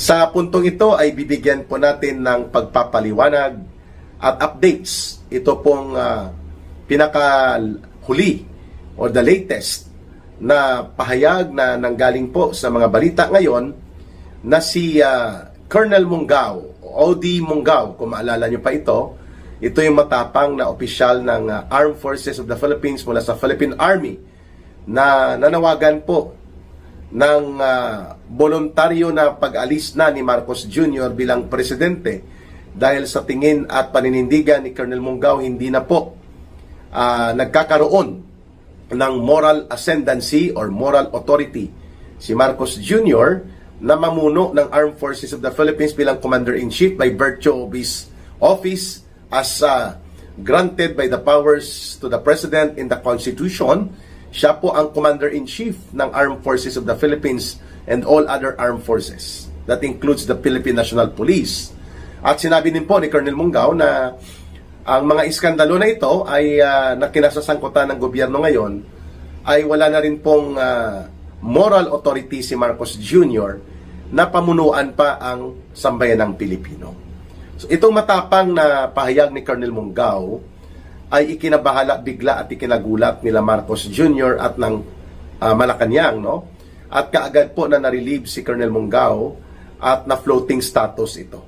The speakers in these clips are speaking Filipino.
Sa puntong ito ay bibigyan po natin ng pagpapaliwanag at updates. Ito pong pinakahuli or the latest na pahayag na nanggaling po sa mga balita ngayon na si Colonel Mungao, O.D. Mungao, kung maalala nyo pa ito yung matapang na opisyal ng Armed Forces of the Philippines mula sa Philippine Army na nanawagan po ng voluntaryo na pag-alis na ni Marcos Jr. bilang presidente dahil sa tingin at paninindigan ni Colonel Mungao hindi na po nagkakaroon ng moral ascendancy or moral authority si Marcos Jr. na mamuno ng Armed Forces of the Philippines bilang Commander-in-Chief by virtue of his office as granted by the powers to the President in the Constitution. Siya po ang Commander-in-Chief ng Armed Forces of the Philippines and all other armed forces. That includes the Philippine National Police. At sinabi din po ni Colonel Mungao na ang mga iskandalo na ito ay nakinasasangkutan ng gobyerno ngayon ay wala na rin pong moral authority si Marcos Jr. na pamunuan pa ang sambayanang Pilipino. So, itong matapang na pahayag ni Colonel Mungao ay ikinabahala bigla at ikinagulat nila Marcos Jr. at ng Malacanang, no? At kaagad po na na-relieve si Colonel Mungao at na floating status ito.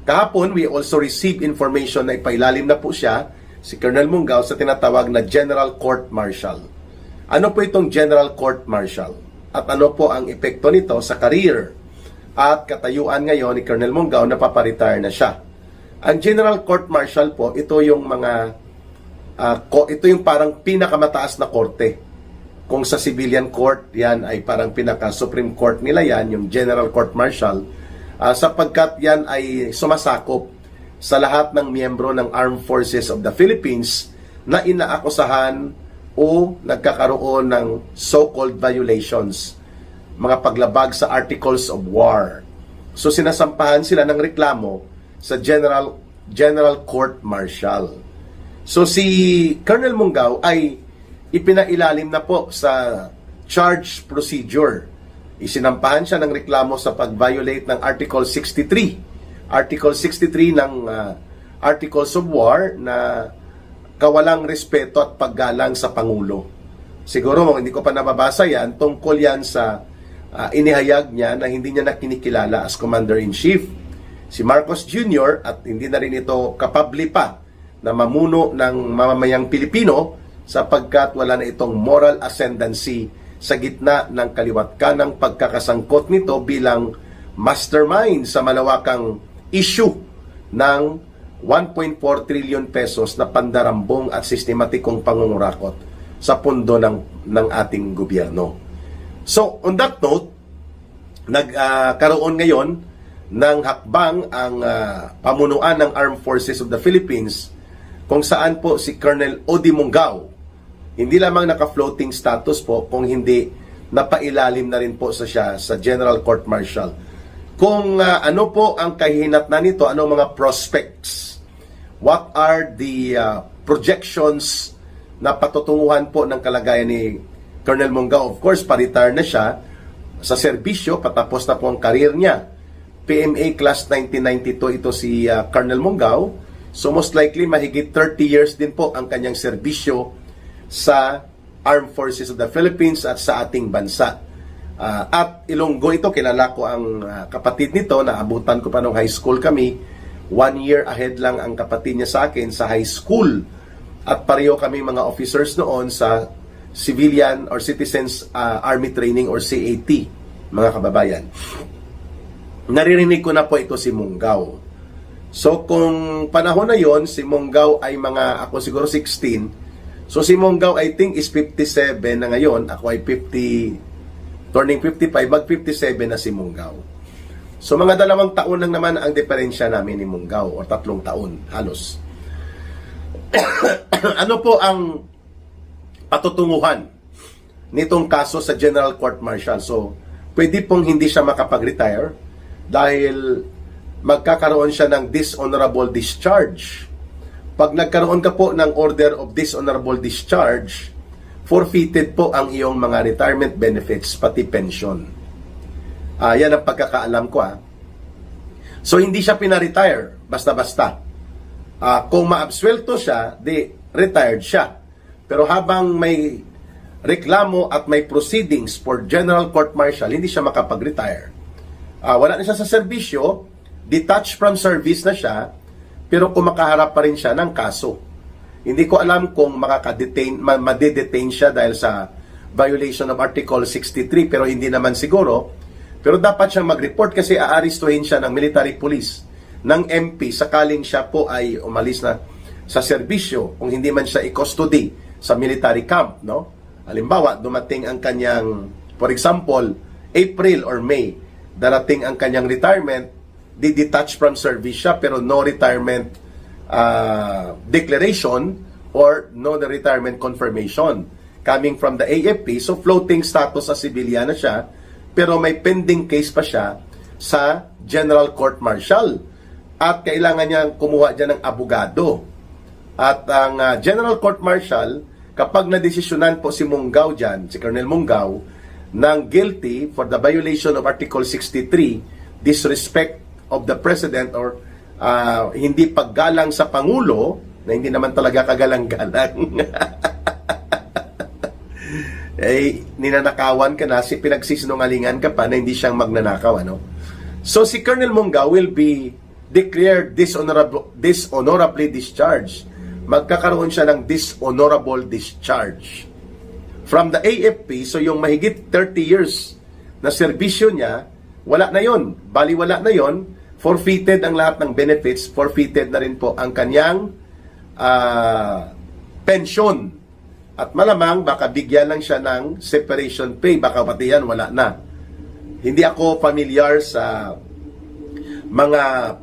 Kahapon, we also received information na ipailalim na po siya, si Colonel Mungao, sa tinatawag na General Court Martial. Ano po itong General Court Martial? At ano po ang epekto nito sa career at katayuan ngayon ni Colonel Mungao na paparetire na siya? Ang General Court Martial po, ito yung ito yung parang pinakamataas na korte. Kung sa civilian court, yan ay parang pinaka-Supreme Court nila yan, yung General Court Martial, sapagkat yan ay sumasakop sa lahat ng miyembro ng Armed Forces of the Philippines na inaakusahan o nagkakaroon ng so-called violations, mga paglabag sa Articles of War. So sinasampahan sila ng reklamo sa General Court Martial. So si Colonel Mungao ay ipinailalim na po sa charge procedure. Isinampahan siya ng reklamo sa pag-violate ng Article 63. Article 63 ng Articles of War na kawalang respeto at paggalang sa Pangulo. Siguro hindi ko pa nababasa yan, tungkol yan sa inihayag niya na hindi niya nakinikilala as Commander-in-Chief si Marcos Jr. at hindi na rin ito kapabli pa na mamuno ng mamamayang Pilipino sapagkat wala na itong moral ascendancy sa gitna ng kaliwat kanang pagkakasangkot nito bilang mastermind sa malawakang issue ng 1.4 trillion pesos na pandarambong at sistematikong pangungurakot sa pundo ng ating gobyerno. So, on that note, nagkaroon ngayon ng hakbang ang pamunuan ng Armed Forces of the Philippines kung saan po si Colonel O.D. Mungao hindi lamang naka-floating status po, kung hindi napailalim na rin po siya sa General Court Martial. Kung ano po ang kahihinatnan nito, ano mga prospects, what are the projections na patutunguhan po ng kalagayan ni Colonel Mungao. Of course, pa-retire na siya sa serbisyo, patapos na po ang career niya. PMA Class 1992 ito si Colonel Mungao. So most likely, mahigit 30 years din po ang kanyang serbisyo sa Armed Forces of the Philippines at sa ating bansa. At Ilonggo ito, kilala ko ang kapatid nito, naabutan ko pa nung high school kami. 1 year ahead lang ang kapatid niya sa akin sa high school. At pareho kami mga officers noon sa Civilian or Citizens Army Training or CAT, mga kababayan. Naririnig ko na po ito si Mungao. So kung panahon na yon, si Mungao ay ako siguro 16. So si Mungao I think is 57 na ngayon. Ako ay 50, turning 55, mag-57 na si Mungao. So mga 2 taon lang naman ang diferensya namin ni Mungao, o 3 taon halos. Ano po ang patutunguhan nitong kaso sa General Court Martial? So pwede pong hindi siya makapag-retire dahil magkakaroon siya ng dishonorable discharge. Pag nagkaroon ka po ng order of dishonorable discharge, forfeited po ang iyong mga retirement benefits, pati pension. Yan ang pagkakaalam ko. So hindi siya pina-retire basta-basta. Kung maabsuelto siya, di retired siya. Pero habang may reklamo at may proceedings for general court-martial, hindi siya makapag-retire. Wala na siya sa serbisyo, detached from service na siya, pero kumakaharap pa rin siya ng kaso. Hindi ko alam kung made-detain siya dahil sa violation of Article 63, pero hindi naman siguro. Pero dapat siyang mag-report kasi aarestuhin siya ng military police, ng MP, sakaling siya po ay umalis na sa serbisyo, kung hindi man siya i-custody sa military camp, no? Halimbawa, dumating ang kanyang, for example, April or May, darating ang kanyang retirement, di-detach from service siya, pero no retirement declaration or no the retirement confirmation coming from the AFP. So floating status as civilian na siya, pero may pending case pa siya sa General Court Martial at kailangan niya kumuha dyan ng abogado. At ang General Court Martial, kapag nadesisyonan po si Munggaw dyan, si Colonel Munggaw, ng guilty for the violation of Article 63, disrespect of the President or hindi paggalang sa Pangulo, na hindi naman talaga kagalang-galang, eh, ninanakawan ka na, pinagsisinungalingan ka pa na hindi siyang magnanakaw, ano? So si Colonel Munggaw will be declared dishonorably discharged. Magkakaroon siya ng dishonorable discharge from the AFP. So yung mahigit 30 years na serbisyo niya, wala na yon, baliwala na yon, forfeited ang lahat ng benefits, forfeited na rin po ang kanyang pension. At malamang baka bigyan lang siya ng separation pay, baka pati yan wala na. Hindi ako familiar sa mga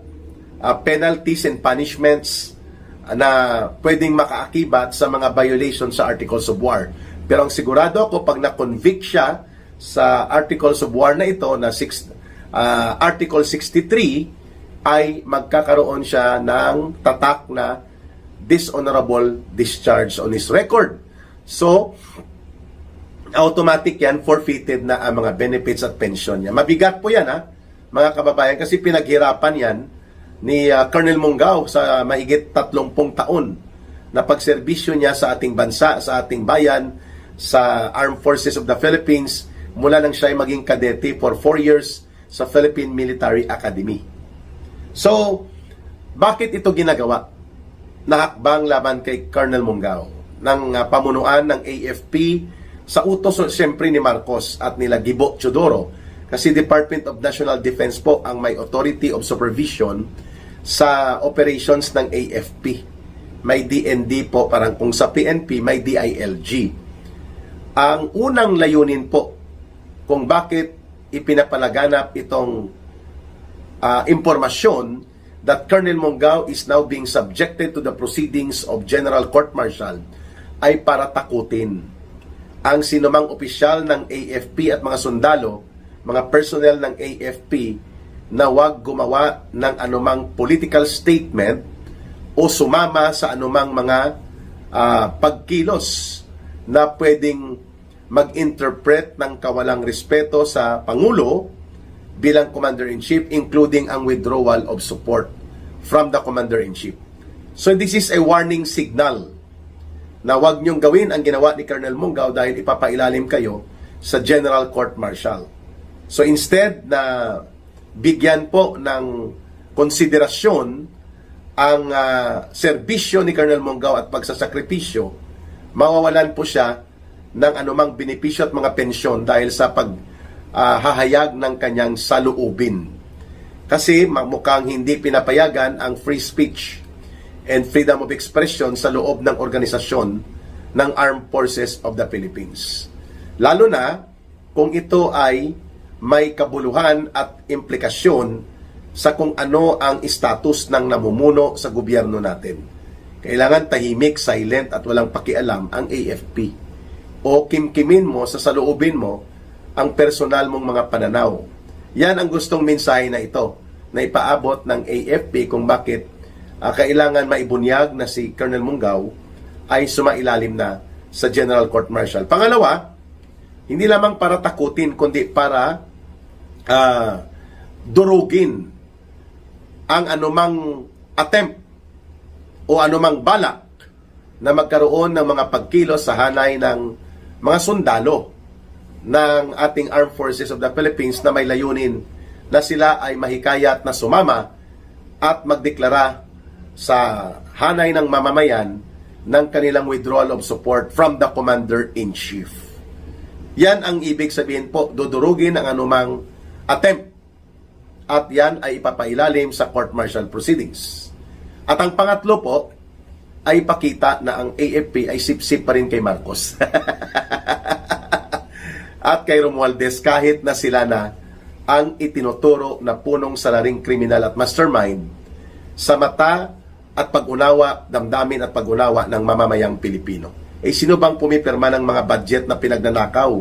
penalties and punishments na pwedeng makaakibat sa mga violations sa Articles of War. Pero ang sigurado ako, pag na-convict siya sa Articles of War na ito, na Article 63, ay magkakaroon siya ng tatak na dishonorable discharge on his record. So, automatic yan, forfeited na ang mga benefits at pension niya. Mabigat po yan, ha, mga kababayan, kasi pinaghirapan yan ni Colonel Munggaw sa mahigit 30 taon na pagserbisyo niya sa ating bansa, sa ating bayan, sa Armed Forces of the Philippines, mula nang siya ay maging kadete for 4 years sa Philippine Military Academy. So, bakit ito ginagawa? Nahakbang laban kay Colonel Munggaw ng pamunuan ng AFP sa utos siyempre ni Marcos at nila Gibo Teodoro, kasi Department of National Defense po ang may authority of supervision sa operations ng AFP. May DND po, parang kung sa PNP may DILG. Ang unang layunin po kung bakit ipinapalaganap itong impormasyon that Colonel Munggaw is now being subjected to the proceedings of General Court Martial ay para takutin ang sinumang opisyal ng AFP at mga sundalo, mga personnel ng AFP, na huwag gumawa ng anumang political statement o sumama sa anumang mga pagkilos na pwedeng mag-interpret ng kawalang respeto sa Pangulo bilang Commander-in-Chief, including ang withdrawal of support from the Commander-in-Chief. So this is a warning signal na huwag niyong gawin ang ginawa ni Colonel Munggaw dahil ipapailalim kayo sa General Court Martial. So instead na bigyan po ng konsiderasyon ang serbisyo ni Colonel Munggaw at pagsasakripisyo, mawawalan po siya ng anumang benepisyo at mga pensyon dahil sa paghahayag ng kanyang saloobin. Kasi mukhang hindi pinapayagan ang free speech and freedom of expression sa loob ng organisasyon ng Armed Forces of the Philippines. Lalo na kung ito ay may kabuluhan at implikasyon sa kung ano ang status ng namumuno sa gobyerno natin. Kailangan tahimik, silent at walang pakialam ang AFP. O kimkimin mo sa saloobin mo ang personal mong mga pananaw. Yan ang gustong mensahe na ito na ipaabot ng AFP kung bakit kailangan maibunyag na si Colonel Munggaw ay sumailalim na sa General Court Martial. Pangalawa, hindi lamang para takutin kundi para durugin ang anumang attempt o anumang balak na magkaroon ng mga pagkilos sa hanay ng mga sundalo ng ating Armed Forces of the Philippines na may layunin na sila ay mahikayat na sumama at magdeklara sa hanay ng mamamayan ng kanilang withdrawal of support from the Commander-in-Chief. Yan ang ibig sabihin po, dudurugin ang anumang attempt at yan ay ipapailalim sa court-martial proceedings. At ang pangatlo po ay pakita na ang AFP ay sip-sip pa rin kay Marcos. At kay Romualdez kahit na sila na ang itinuturo na punong salaring kriminal at mastermind sa mata at pag-unawa, damdamin at pag-unawa ng mamamayang Pilipino. Sino bang pumipirma ng mga budget na pinagnanakaw,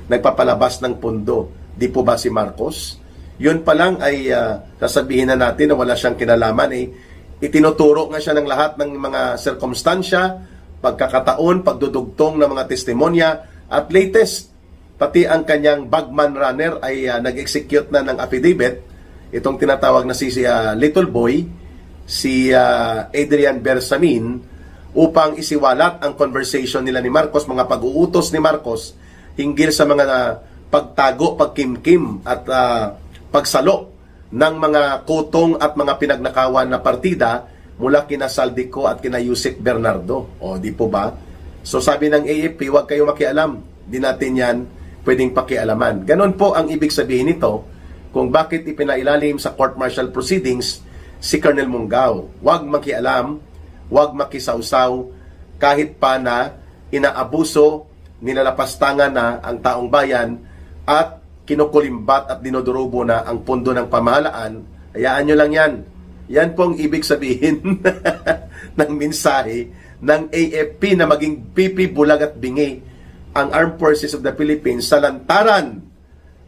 nagpapalabas ng pondo? Di po ba si Marcos? Yun pa lang ay sasabihin na natin na wala siyang kinalaman. Itinuturo nga siya ng lahat ng mga sirkumstansya, pagkakataon, pagdudugtong ng mga testimonya, at latest, pati ang kanyang bagman runner ay nag-execute na ng affidavit, itong tinatawag na si Little Boy, si Adrian Bersamin, upang isiwalat ang conversation nila ni Marcos, mga pag-uutos ni Marcos, hinggil sa mga pagtago, pagkimkim, at pagsalo ng mga kutong at mga pinagnakawan na partida mula kina Saldico at kina Yusek Bernardo. O, di po ba? So sabi ng AFP, huwag kayo makialam. Di natin yan pwedeng pakialaman. Ganon po ang ibig sabihin nito kung bakit ipinailalim sa court-martial proceedings si Colonel Mungao. Huwag makialam, huwag makisawsaw, kahit pa na inaabuso, nilalapastangan na ang taong bayan at kinukulimbat at dinodurubo na ang pundo ng pamahalaan. Hayaan nyo lang yan. Yan pong ibig sabihin ng mensahe ng AFP na maging pipi, bulag at bingi ang Armed Forces of the Philippines sa lantaran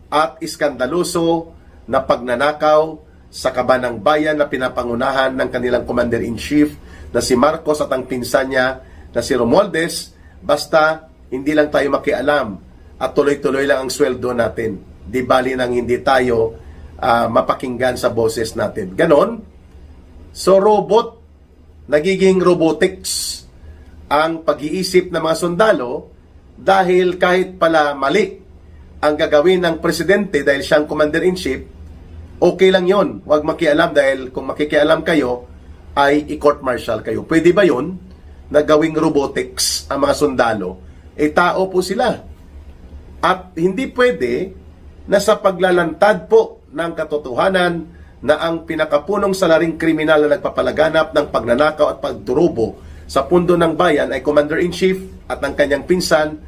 at iskandaluso na pagnanakaw sa kabanang bayan na pinapangunahan ng kanilang Commander-in-Chief na si Marcos at ang pinsan niya na si Romualdez. Basta hindi lang tayo makialam at tuloy-tuloy lang ang sweldo natin. Di bali nang hindi tayo mapakinggan sa boses natin. Ganon. So robot, nagiging robotics ang pag-iisip ng mga sundalo dahil kahit pala mali ang gagawin ng presidente dahil siyang Commander-in-Chief, okay lang yon. Huwag makialam dahil kung makikialam kayo, ay i-court-martial kayo. Pwede ba yon na gawing robotics ang mga sundalo? Tao po sila. At hindi pwede na sa paglalantad po ng katotohanan na ang pinakapunong salaring kriminal na nagpapalaganap ng pagnanakaw at pagdurubo sa pundo ng bayan ay Commander-in-Chief at ang kanyang pinsan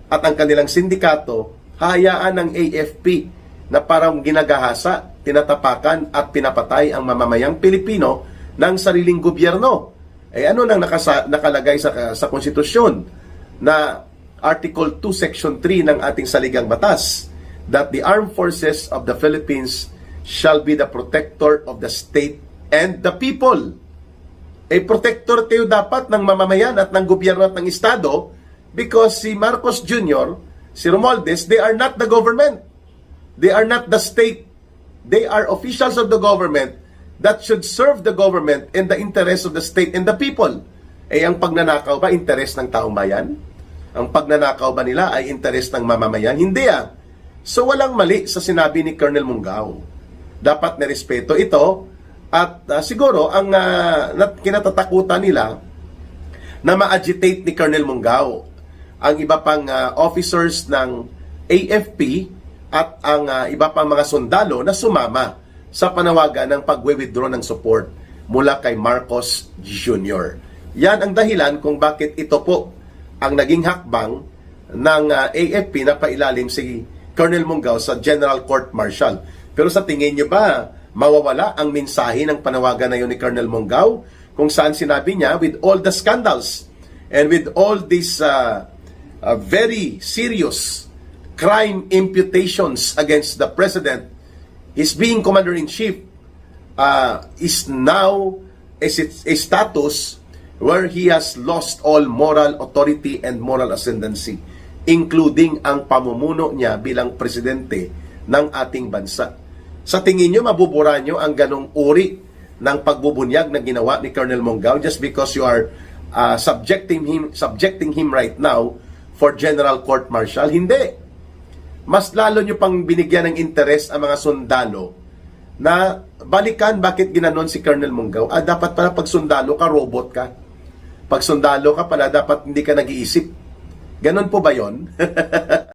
at ang kanilang sindikato, hayaan ng AFP na parang ginagahasa, tinatapakan at pinapatay ang mamamayang Pilipino ng sariling gobyerno. Ano nang nakalagay sa konstitusyon na Article 2, Section 3 ng ating saligang batas, that the Armed Forces of the Philippines shall be the protector of the state and the people. Protector kayo dapat ng mamamayan at ng gobyerno at ng Estado because si Marcos Jr., si Romualdez, they are not the government. They are not the state. They are officials of the government that should serve the government in the interest of the state and the people. Ang pagnanakaw ba interest ng taong bayan? Ang pagnanakaw ba nila ay interest ng mamamayan? Hindi So walang mali sa sinabi ni Colonel Mungao. Dapat nirespeto ito at siguro ang kinatatakutan nila na ma-agitate ni Colonel Mungao ang iba pang officers ng AFP at ang iba pang mga sundalo na sumama sa panawagan ng pag-withdraw ng support mula kay Marcos Jr. Yan ang dahilan kung bakit ito po ang naging hakbang ng AFP na pailalim si Colonel Mungao sa General Court Martial. Pero sa tingin nyo ba, mawawala ang mensahe ng panawagan na yun ni Colonel Mungao kung saan sinabi niya, with all the scandals and with all these very serious crime imputations against the President, his being Commander-in-Chief is now a status where he has lost all moral authority and moral ascendancy, including ang pamumuno niya bilang presidente ng ating bansa. Sa tingin nyo, mabubura nyo ang ganong uri ng pagbubunyag na ginawa ni Colonel Monggao just because you are subjecting him right now for general court martial? Hindi. Mas lalo nyo pang binigyan ng interes ang mga sundalo na balikan bakit ginanon si Colonel Monggao. Dapat pala pag sundalo ka, robot ka. Pag sundalo ka pala, dapat hindi ka nag-iisip. Ganon po ba yon?